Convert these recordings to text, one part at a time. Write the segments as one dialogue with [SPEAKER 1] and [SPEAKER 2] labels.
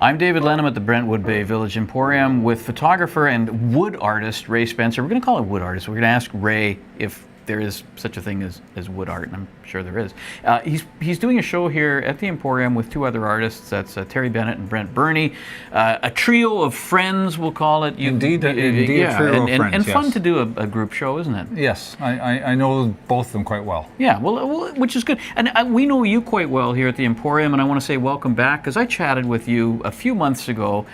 [SPEAKER 1] I'm David Lenham at the Brentwood Bay Village Emporium with photographer and wood artist Ray Spencer. We're going to call it wood artist. We're going to ask Ray if there is such a thing as wood art, and I'm sure there is. He's doing a show here at the Emporium with two other artists. That's Terry Bennett and Brent Burney. A trio of friends, we'll call it.
[SPEAKER 2] Indeed, a trio of friends,
[SPEAKER 1] and
[SPEAKER 2] yes.
[SPEAKER 1] fun to do a group show, isn't it?
[SPEAKER 2] Yes, I know both of them quite well.
[SPEAKER 1] Yeah, well, which is good. And we know you quite well here at the Emporium, and I want to say welcome back, because I chatted with you a few months ago.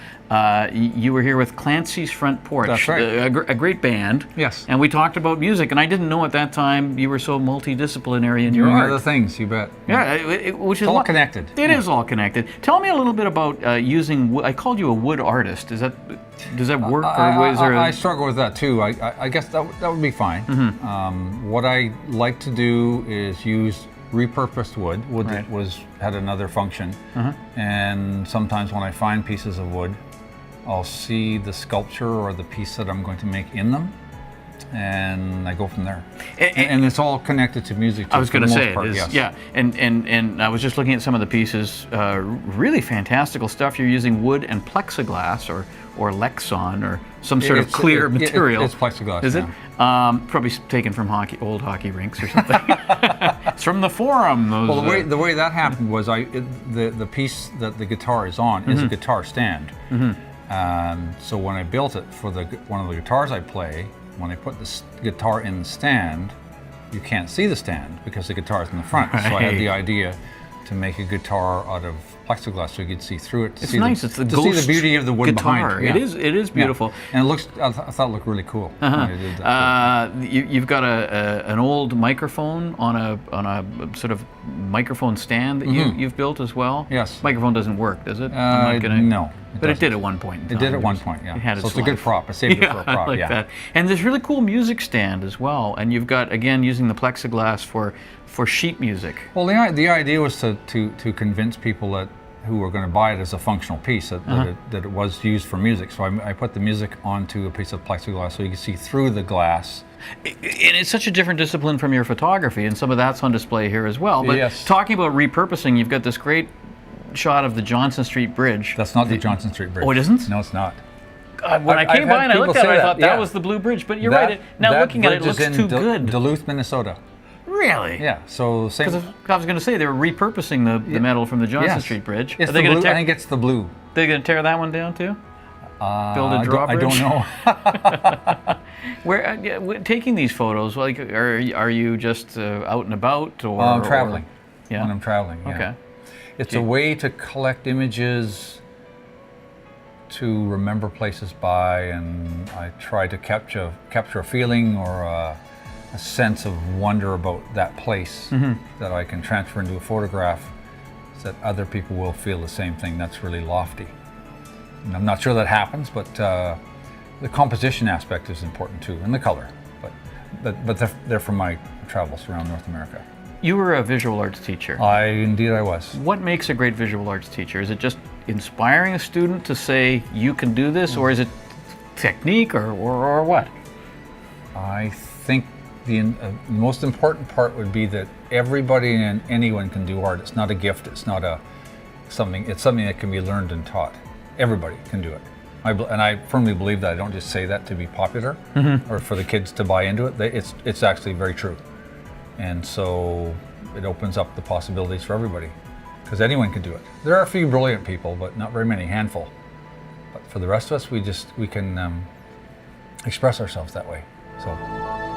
[SPEAKER 1] You were here with Clancy's Front Porch.
[SPEAKER 2] That's right.
[SPEAKER 1] A great band.
[SPEAKER 2] Yes.
[SPEAKER 1] And we talked about music, and I didn't know at that time you were so multidisciplinary in your art.
[SPEAKER 2] Other things, you bet.
[SPEAKER 1] Yeah, which is
[SPEAKER 2] all connected.
[SPEAKER 1] It is all connected. Tell me a little bit about using wood. I called you a wood artist. Does that work?
[SPEAKER 2] I struggle with that too. I guess that would be fine.
[SPEAKER 1] Mm-hmm.
[SPEAKER 2] What I like to do is use repurposed wood
[SPEAKER 1] Right.
[SPEAKER 2] that had another function.
[SPEAKER 1] Uh-huh.
[SPEAKER 2] And sometimes when I find pieces of wood, I'll see the sculpture or the piece that I'm going to make in them, and I go from there. And it's all connected to music too,
[SPEAKER 1] I was going to say,
[SPEAKER 2] yes.
[SPEAKER 1] yeah. And I was just looking at some of the pieces. Really fantastical stuff. You're using wood and plexiglass or Lexon or some sort of clear material.
[SPEAKER 2] It's plexiglass.
[SPEAKER 1] Is it? Probably taken from old hockey rinks or something. It's from the Forum.
[SPEAKER 2] Well, the way that happened was the piece that the guitar is on is a guitar stand. So when I built it for one of the guitars I play, when I put the guitar in the stand, you can't see the stand because the guitar is in the front.
[SPEAKER 1] Right.
[SPEAKER 2] So I had the idea to make a guitar out of plexiglass so you could see through it.
[SPEAKER 1] It's nice. It's the ghost
[SPEAKER 2] see the beauty of the wood
[SPEAKER 1] guitar.
[SPEAKER 2] behind. Yeah.
[SPEAKER 1] It is beautiful.
[SPEAKER 2] Yeah. And I thought it looked really cool. When I did that.
[SPEAKER 1] You've got an old microphone on a sort of microphone stand that you've built as well.
[SPEAKER 2] Yes.
[SPEAKER 1] Microphone doesn't work, does it?
[SPEAKER 2] No.
[SPEAKER 1] But it did at one point.
[SPEAKER 2] It did at one point, yeah.
[SPEAKER 1] It had
[SPEAKER 2] so
[SPEAKER 1] its
[SPEAKER 2] it's a good
[SPEAKER 1] life.
[SPEAKER 2] prop. I saved it for a prop,
[SPEAKER 1] I like that. And there's really cool music stand as well. And you've got, again, using the plexiglass for sheet music.
[SPEAKER 2] Well, the idea was to convince people who were going to buy it as a functional piece that it was used for music. So I put the music onto a piece of plexiglass so you can see through the glass.
[SPEAKER 1] And it's such a different discipline from your photography, and some of that's on display here as well. But
[SPEAKER 2] yes.
[SPEAKER 1] Talking about repurposing, you've got this great shot of the Johnson Street Bridge.
[SPEAKER 2] That's not the Johnson Street Bridge.
[SPEAKER 1] Oh, it isn't?
[SPEAKER 2] No, it's not.
[SPEAKER 1] When I came by and I looked at it, I thought that was the Blue Bridge. But you're right. Now looking at it, it looks too good.
[SPEAKER 2] Duluth, Minnesota.
[SPEAKER 1] Really?
[SPEAKER 2] Yeah. So same.
[SPEAKER 1] Because I was going to say they were repurposing the metal from the Johnson Street Bridge.
[SPEAKER 2] It's the blue. I think it's the blue.
[SPEAKER 1] They're going to tear that one down too? Build a drawbridge?
[SPEAKER 2] I don't know.
[SPEAKER 1] Where taking these photos? Like, are you just out and about, or
[SPEAKER 2] I'm traveling?
[SPEAKER 1] Yeah.
[SPEAKER 2] When I'm traveling. Yeah.
[SPEAKER 1] Okay.
[SPEAKER 2] It's a way to collect images to remember places by, and I try to capture a feeling or a sense of wonder about that place that I can transfer into a photograph so that other people will feel the same thing. That's really lofty. And I'm not sure that happens, but the composition aspect is important too, and the color. But they're from my travels around North America.
[SPEAKER 1] You were a visual arts teacher.
[SPEAKER 2] Indeed I was.
[SPEAKER 1] What makes a great visual arts teacher? Is it just inspiring a student to say, you can do this, or is it technique, or what?
[SPEAKER 2] I think the most important part would be that everybody and anyone can do art. It's not a gift. It's not something. It's something that can be learned and taught. Everybody can do it. And I firmly believe that. I don't just say that to be popular or for the kids to buy into it. It's actually very true. And so it opens up the possibilities for everybody, because anyone can do it. There are a few brilliant people, but not very many, handful. But for the rest of us, we can express ourselves that way. So.